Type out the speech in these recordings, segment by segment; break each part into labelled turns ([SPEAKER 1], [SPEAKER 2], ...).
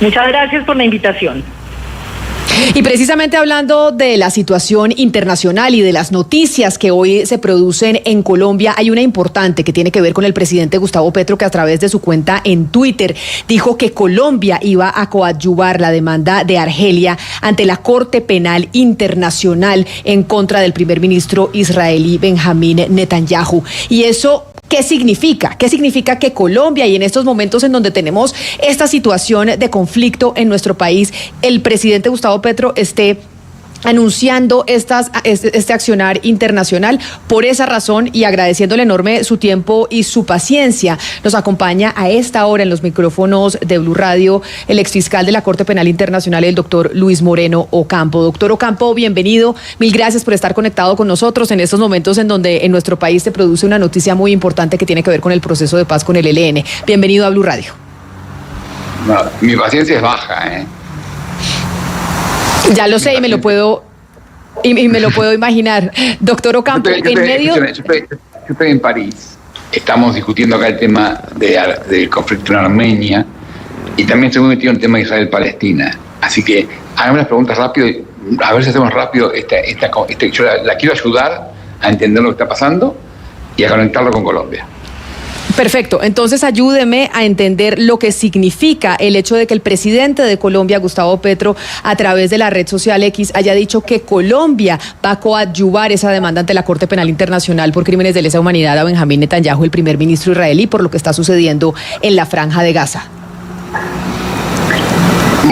[SPEAKER 1] Muchas gracias por la invitación.
[SPEAKER 2] Y precisamente hablando de la situación internacional y de las noticias que hoy se producen en Colombia, hay una importante que tiene que ver con el presidente Gustavo Petro, que a través de su cuenta en Twitter dijo que Colombia iba a coadyuvar la demanda de Argelia ante la Corte Penal Internacional en contra del primer ministro israelí Benjamín Netanyahu. Y eso, ¿qué significa? ¿Qué significa que Colombia, y en estos momentos en donde tenemos esta situación de conflicto en nuestro país, el presidente Gustavo Petro esté anunciando este accionar internacional? Por esa razón, y agradeciéndole enorme su tiempo y su paciencia, nos acompaña a esta hora en los micrófonos de Blue Radio el exfiscal de la Corte Penal Internacional, el doctor Luis Moreno Ocampo. Doctor Ocampo, bienvenido. Mil gracias por estar conectado con nosotros en estos momentos en donde en nuestro país se produce una noticia muy importante que tiene que ver con el proceso de paz con el ELN. Bienvenido a Blue Radio.
[SPEAKER 3] No, mi paciencia es baja, ¿eh?
[SPEAKER 2] Ya lo sé y me lo puedo imaginar. Doctor Ocampo,
[SPEAKER 3] yo estoy en París. Estamos discutiendo acá el tema del conflicto en Armenia y también estoy muy metido en el tema de Israel-Palestina. Así que hagamos las preguntas rápido, a ver si hacemos rápido yo la quiero ayudar a entender lo que está pasando y a conectarlo con Colombia.
[SPEAKER 2] Perfecto, entonces ayúdeme a entender lo que significa el hecho de que el presidente de Colombia, Gustavo Petro, a través de la red social X, haya dicho que Colombia va a coadyuvar esa demanda ante la Corte Penal Internacional por crímenes de lesa humanidad a Benjamín Netanyahu, el primer ministro israelí, por lo que está sucediendo en la Franja de Gaza.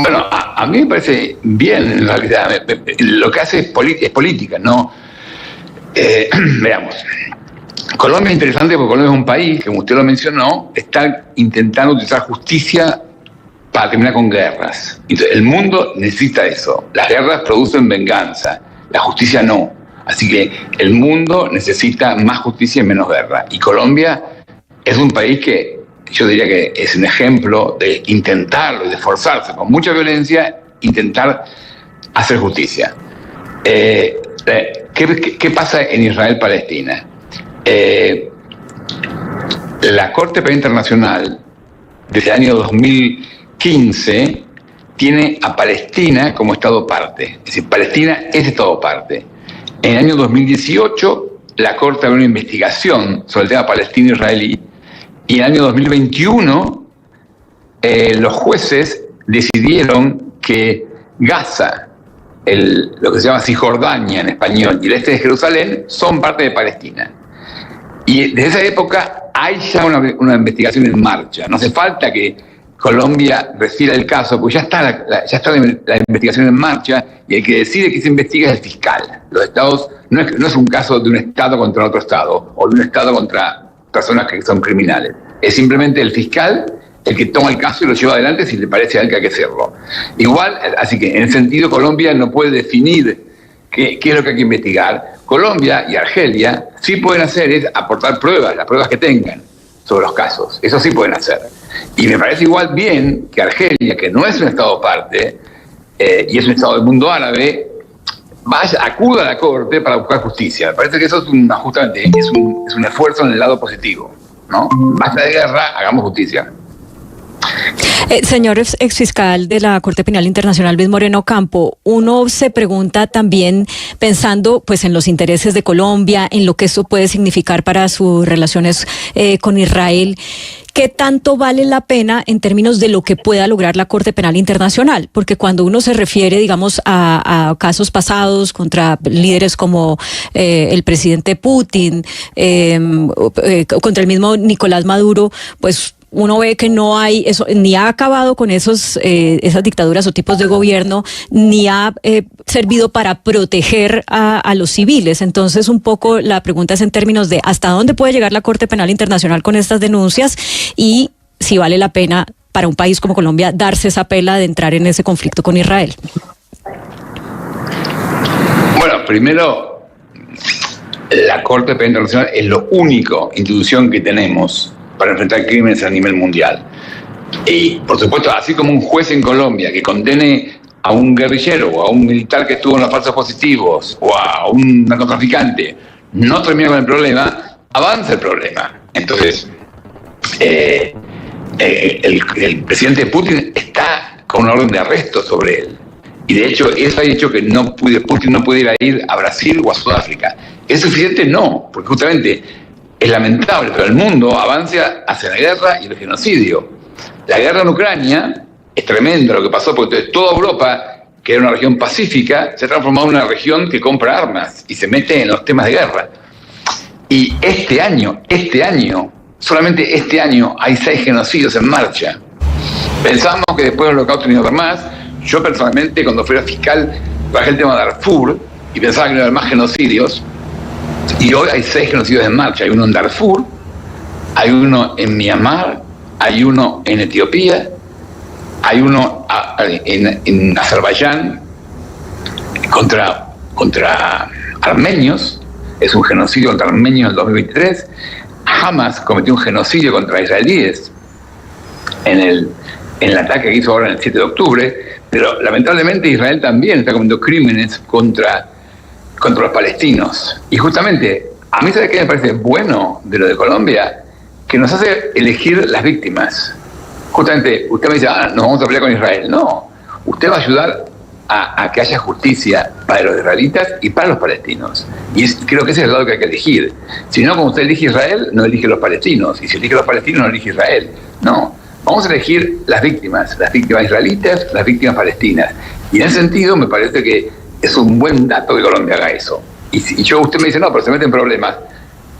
[SPEAKER 3] Bueno, a mí me parece bien, en realidad. Lo que hace es política, ¿no? Veamos. Colombia es interesante porque Colombia es un país que, como usted lo mencionó, está intentando utilizar justicia para terminar con guerras. Entonces, el mundo necesita eso. Las guerras producen venganza, la justicia no. Así que el mundo necesita más justicia y menos guerra. Y Colombia es un país que yo diría que es un ejemplo de intentarlo, de esforzarse con mucha violencia, intentar hacer justicia. ¿Qué pasa en Israel-Palestina? La Corte Penal Internacional, desde el año 2015, tiene a Palestina como Estado parte. Es decir, Palestina es Estado parte. En el año 2018, la Corte abrió una investigación sobre el tema palestino-israelí, y en el año 2021, los jueces decidieron que Gaza, lo que se llama Cisjordania en español, y el este de Jerusalén, son parte de Palestina. Y desde esa época hay ya una investigación en marcha. No hace falta que Colombia refiera el caso, porque ya está la investigación en marcha, y el que decide que se investiga es el fiscal. Los estados no es un caso de un estado contra otro estado, o de un estado contra personas que son criminales. Es simplemente el fiscal el que toma el caso y lo lleva adelante si le parece a él que hay que hacerlo. Igual, así que en ese sentido Colombia no puede definir qué es lo que hay que investigar. Colombia y Argelia sí pueden hacer es aportar pruebas, las pruebas que tengan sobre los casos. Eso sí pueden hacer. Y me parece igual bien que Argelia, que no es un Estado parte, y es un Estado del mundo árabe, acuda a la Corte para buscar justicia. Me parece que eso es justamente es un esfuerzo en el lado positivo, ¿no? Basta de guerra, hagamos justicia.
[SPEAKER 4] Señor exfiscal de la Corte Penal Internacional, Luis Moreno Ocampo, uno se pregunta también, pensando pues en los intereses de Colombia, en lo que esto puede significar para sus relaciones con Israel, ¿qué tanto vale la pena en términos de lo que pueda lograr la Corte Penal Internacional? Porque cuando uno se refiere, digamos, a casos pasados contra líderes como el presidente Putin, contra el mismo Nicolás Maduro, pues uno ve que no hay eso, ni ha acabado con esas dictaduras o tipos de gobierno, ni ha servido para proteger a los civiles. Entonces, un poco la pregunta es en términos de hasta dónde puede llegar la Corte Penal Internacional con estas denuncias y si vale la pena para un país como Colombia darse esa pela de entrar en ese conflicto con Israel.
[SPEAKER 3] Bueno, primero, la Corte Penal Internacional es la única institución que tenemos para enfrentar crímenes a nivel mundial. Y, por supuesto, así como un juez en Colombia que condene a un guerrillero o a un militar que estuvo en los falsos positivos o a un narcotraficante, no termina con el problema, avanza el problema. Entonces, el presidente Putin está con una orden de arresto sobre él. Y de hecho, eso ha hecho que Putin no pudiera ir a Brasil o a Sudáfrica. ¿Es suficiente? No, porque justamente es lamentable, pero el mundo avanza hacia la guerra y el genocidio. La guerra en Ucrania es tremendo lo que pasó, porque entonces toda Europa, que era una región pacífica, se ha transformado en una región que compra armas y se mete en los temas de guerra. Y este año, solamente este año, hay 6 genocidios en marcha. Pensábamos que después del Holocausto no iba a haber más. Yo personalmente, cuando fui fiscal, trabajé el tema de Darfur y pensaba que no iba a haber más genocidios. Y hoy hay 6 genocidios en marcha. Hay uno en Darfur, hay uno en Myanmar, hay uno en Etiopía, hay uno en Azerbaiyán contra armenios. Es un genocidio contra armenios en el 2023. Hamas cometió un genocidio contra israelíes en el ataque que hizo ahora en el 7 de octubre, pero lamentablemente Israel también está cometiendo crímenes contra los palestinos. Y justamente, a mí, ¿sabe qué me parece bueno de lo de Colombia? Que nos hace elegir las víctimas. Justamente, usted me dice, nos vamos a pelear con Israel. No, usted va a ayudar a que haya justicia para los israelitas y para los palestinos. Y creo que ese es el lado que hay que elegir. Si no, como usted elige Israel, no elige los palestinos. Y si elige los palestinos, no elige Israel. No. Vamos a elegir las víctimas israelitas, las víctimas palestinas. Y en ese sentido me parece que es un buen dato que Colombia haga eso. Y usted me dice, no, pero se meten problemas.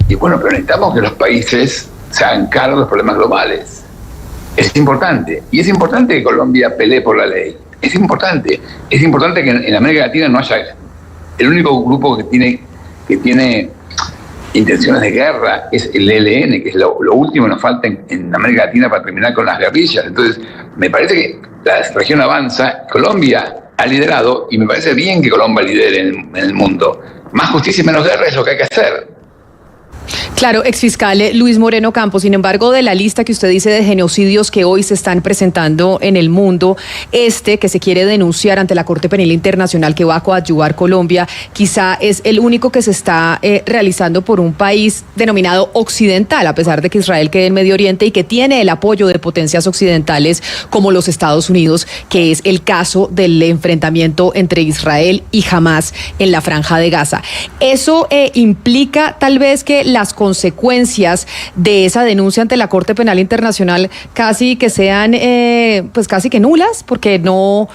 [SPEAKER 3] Y bueno, pero necesitamos que los países se hagan cargo de los problemas globales. Es importante. Y es importante que Colombia pelee por la ley. Es importante. Es importante que en América Latina no haya... El único grupo que tiene intenciones de guerra es el ELN, que es lo último que nos falta en América Latina para terminar con las guerrillas. Entonces, me parece que la región avanza, Colombia ha liderado, y me parece bien que Colombia lidere en el mundo. Más justicia y menos guerra es lo que hay que hacer.
[SPEAKER 2] Claro, exfiscal Luis Moreno Campos, sin embargo, de la lista que usted dice de genocidios que hoy se están presentando en el mundo, que se quiere denunciar ante la Corte Penal Internacional que va a coadyuvar Colombia, quizá es el único que se está realizando por un país denominado occidental, a pesar de que Israel quede en Medio Oriente y que tiene el apoyo de potencias occidentales como los Estados Unidos, que es el caso del enfrentamiento entre Israel y Hamás en la Franja de Gaza. ¿Eso implica tal vez que las consecuencias de esa denuncia ante la Corte Penal Internacional casi que sean pues casi que nulas, porque no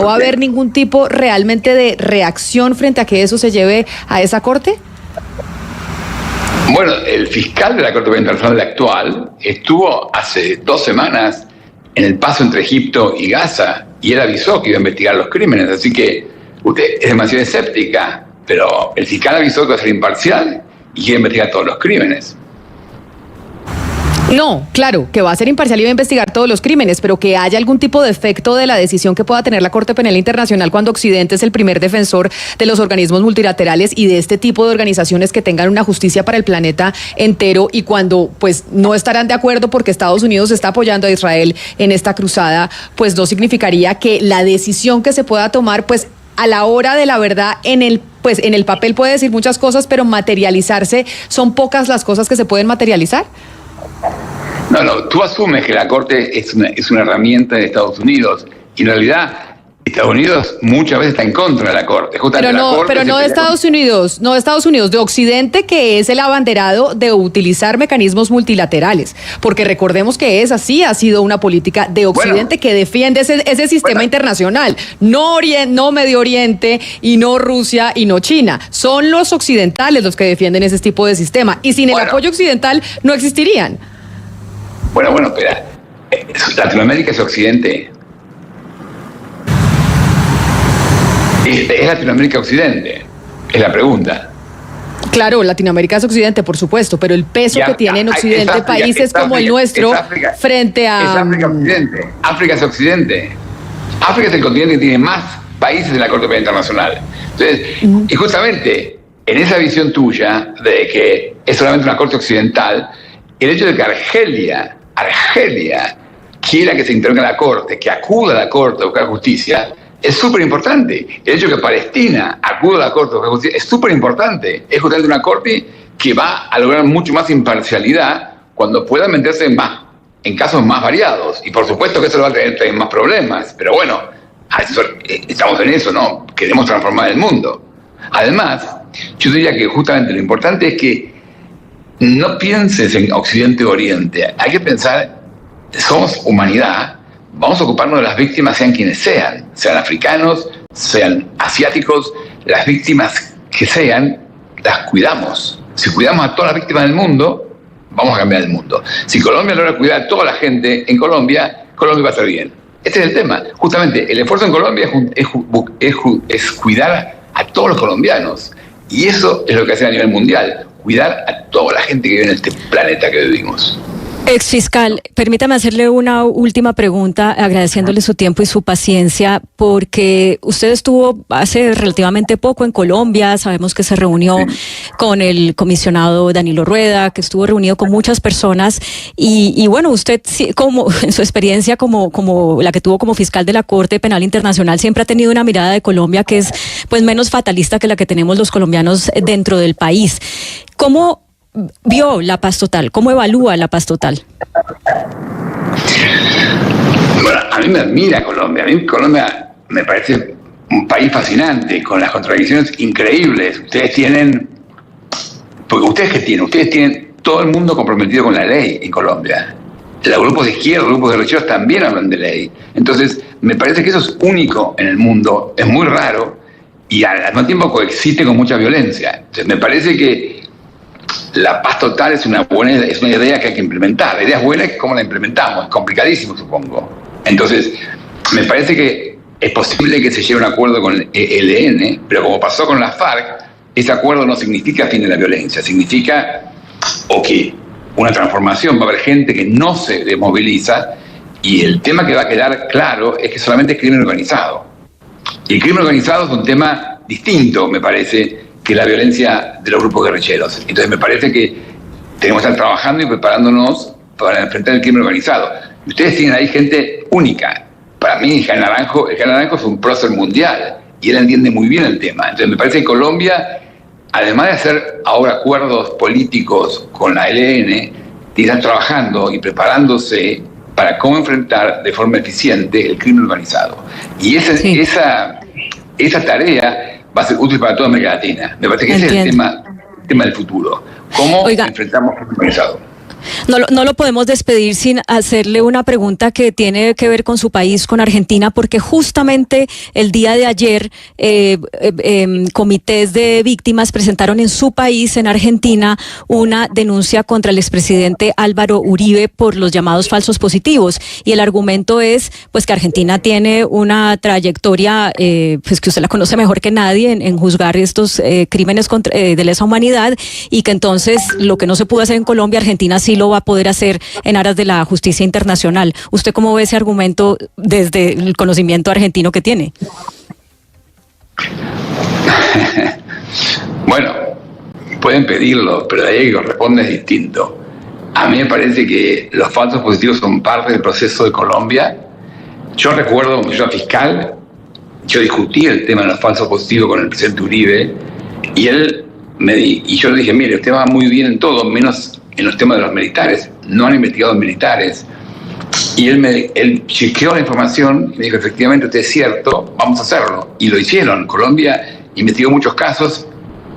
[SPEAKER 2] va a haber ningún tipo realmente de reacción frente a que eso se lleve a esa Corte?
[SPEAKER 3] Bueno, el fiscal de la Corte Penal Internacional actual estuvo hace 2 semanas en el paso entre Egipto y Gaza y él avisó que iba a investigar los crímenes, así que usted es demasiado escéptica, pero el fiscal avisó que va a ser imparcial y quiere investigar todos los crímenes.
[SPEAKER 2] No, claro, que va a ser imparcial y va a investigar todos los crímenes, pero que haya algún tipo de efecto de la decisión que pueda tener la Corte Penal Internacional cuando Occidente es el primer defensor de los organismos multilaterales y de este tipo de organizaciones que tengan una justicia para el planeta entero, y cuando pues no estarán de acuerdo porque Estados Unidos está apoyando a Israel en esta cruzada, pues no significaría que la decisión que se pueda tomar, pues a la hora de la verdad, en el papel puede decir muchas cosas, pero materializarse, son pocas las cosas que se pueden materializar.
[SPEAKER 3] No, tú asumes que la Corte es una herramienta de Estados Unidos, y en realidad Estados Unidos muchas veces está en contra de la Corte.
[SPEAKER 2] Pero no de Estados Unidos, de Occidente, que es el abanderado de utilizar mecanismos multilaterales, porque recordemos que esa sí ha sido una política de Occidente, que defiende ese sistema internacional, no Medio Oriente y no Rusia y no China, son los occidentales los que defienden ese tipo de sistema, y sin el apoyo occidental no existirían.
[SPEAKER 3] Bueno, espera, Latinoamérica es Occidente. ¿Es Latinoamérica Occidente? Es la pregunta.
[SPEAKER 2] Claro, Latinoamérica es Occidente, por supuesto, pero el peso que tiene en Occidente países como el nuestro frente a...
[SPEAKER 3] Es África Occidente. África es Occidente. África es el continente que tiene más países en la Corte Penal Internacional. Entonces, y justamente en esa visión tuya de que es solamente una Corte Occidental, el hecho de que Argelia quiera que se intervenga la Corte, que acuda a la Corte a buscar justicia, es súper importante. El hecho de que Palestina acuda a la Corte a buscar justicia es súper importante. Es justamente una Corte que va a lograr mucho más imparcialidad cuando pueda meterse en más en casos más variados. Y por supuesto que eso va a tener más problemas, pero bueno, estamos en eso, ¿no? Queremos transformar el mundo. Además, yo diría que justamente lo importante es que no pienses en Occidente o Oriente. Hay que pensar, somos humanidad, vamos a ocuparnos de las víctimas sean quienes sean africanos, sean asiáticos, las víctimas que sean, las cuidamos. Si cuidamos a todas las víctimas del mundo, vamos a cambiar el mundo. Si Colombia logra cuidar a toda la gente en Colombia, Colombia va a estar bien. Este es el tema. Justamente, el esfuerzo en Colombia es cuidar a todos los colombianos. Y eso es lo que hace a nivel mundial, cuidar a toda la gente que vive en este planeta que vivimos.
[SPEAKER 4] Exfiscal, permítame hacerle una última pregunta, agradeciéndole su tiempo y su paciencia, porque usted estuvo hace relativamente poco en Colombia, sabemos que se reunió con el comisionado Danilo Rueda, que estuvo reunido con muchas personas, y bueno, usted, como en su experiencia como la que tuvo como fiscal de la Corte Penal Internacional, siempre ha tenido una mirada de Colombia que es pues menos fatalista que la que tenemos los colombianos dentro del país. ¿Cómo vio la paz total? ¿Cómo evalúa la paz total?
[SPEAKER 3] Bueno, a mí me admira Colombia. A mí Colombia me parece un país fascinante, con las contradicciones increíbles. Ustedes tienen todo el mundo comprometido con la ley en Colombia. Los grupos de izquierda, los grupos de derecha también hablan de ley. Entonces, me parece que eso es único en el mundo, es muy raro y al mismo tiempo coexiste con mucha violencia. Entonces, me parece que la paz total es una idea que hay que implementar. La idea es buena, ¿cómo la implementamos? Es complicadísimo, supongo. Entonces, me parece que es posible que se llegue a un acuerdo con el ELN, pero como pasó con la FARC, ese acuerdo no significa fin de la violencia, significa que una transformación, va a haber gente que no se desmoviliza, y el tema que va a quedar claro es que solamente es crimen organizado. Y el crimen organizado es un tema distinto, me parece, que la violencia de los grupos guerrilleros. Entonces me parece que tenemos que estar trabajando y preparándonos para enfrentar el crimen organizado. Ustedes tienen ahí gente única. Para mí, el general Naranjo es un prócer mundial y él entiende muy bien el tema. Entonces me parece que Colombia, además de hacer ahora acuerdos políticos con la ELN, tiene que estar trabajando y preparándose para cómo enfrentar de forma eficiente el crimen organizado. Y esa tarea va a ser útil para toda América Latina. Me parece que ese es el tema del futuro. ¿Cómo enfrentamos el crimen organizado?
[SPEAKER 4] No lo podemos despedir sin hacerle una pregunta que tiene que ver con su país, con Argentina, porque justamente el día de ayer comités de víctimas presentaron en su país, en Argentina, una denuncia contra el expresidente Álvaro Uribe por los llamados falsos positivos. Y el argumento es pues que Argentina tiene una trayectoria pues que usted la conoce mejor que nadie en juzgar estos crímenes de lesa humanidad, y que entonces lo que no se pudo hacer en Colombia, Argentina sí lo va a poder hacer en aras de la justicia internacional. ¿Usted cómo ve ese argumento desde el conocimiento argentino que tiene?
[SPEAKER 3] Bueno, pueden pedirlo, pero de ahí que corresponde es distinto. A mí me parece que los falsos positivos son parte del proceso de Colombia. Yo recuerdo, cuando yo era fiscal, yo discutí el tema de los falsos positivos con el presidente Uribe, y yo le dije, mire, usted va muy bien en todo, menos en los temas de los militares. No han investigado militares. Y él chequeó la información y me dijo, efectivamente, usted es cierto, vamos a hacerlo. Y lo hicieron. Colombia investigó muchos casos,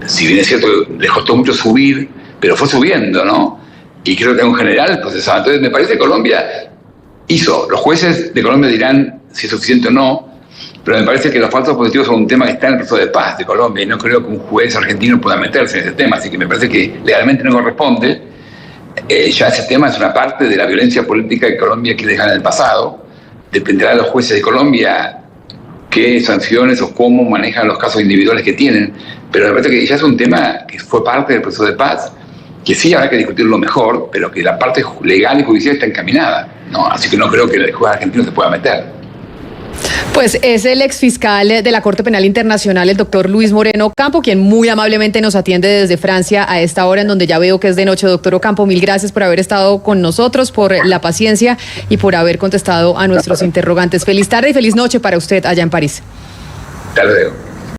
[SPEAKER 3] si bien es cierto, les costó mucho subir, pero fue subiendo, ¿no? Y creo que en general procesado. Entonces, me parece que Colombia hizo. Los jueces de Colombia dirán si es suficiente o no, pero me parece que los falsos positivos son un tema que está en el proceso de paz de Colombia, y no creo que un juez argentino pueda meterse en ese tema. Así que me parece que legalmente no corresponde. Ya ese tema es una parte de la violencia política que Colombia quiere dejar en el pasado. Dependerá de los jueces de Colombia qué sanciones o cómo manejan los casos individuales que tienen, pero me parece que ya es un tema que fue parte del proceso de paz, que sí habrá que discutirlo mejor, pero que la parte legal y judicial está encaminada, ¿no? Así que no creo que el juez argentino se pueda meter.
[SPEAKER 2] Pues es el exfiscal de la Corte Penal Internacional, el doctor Luis Moreno Ocampo, quien muy amablemente nos atiende desde Francia a esta hora en donde ya veo que es de noche. Doctor Ocampo, mil gracias por haber estado con nosotros, por la paciencia y por haber contestado a nuestros interrogantes. Feliz tarde y feliz noche para usted allá en París.
[SPEAKER 3] Hasta luego.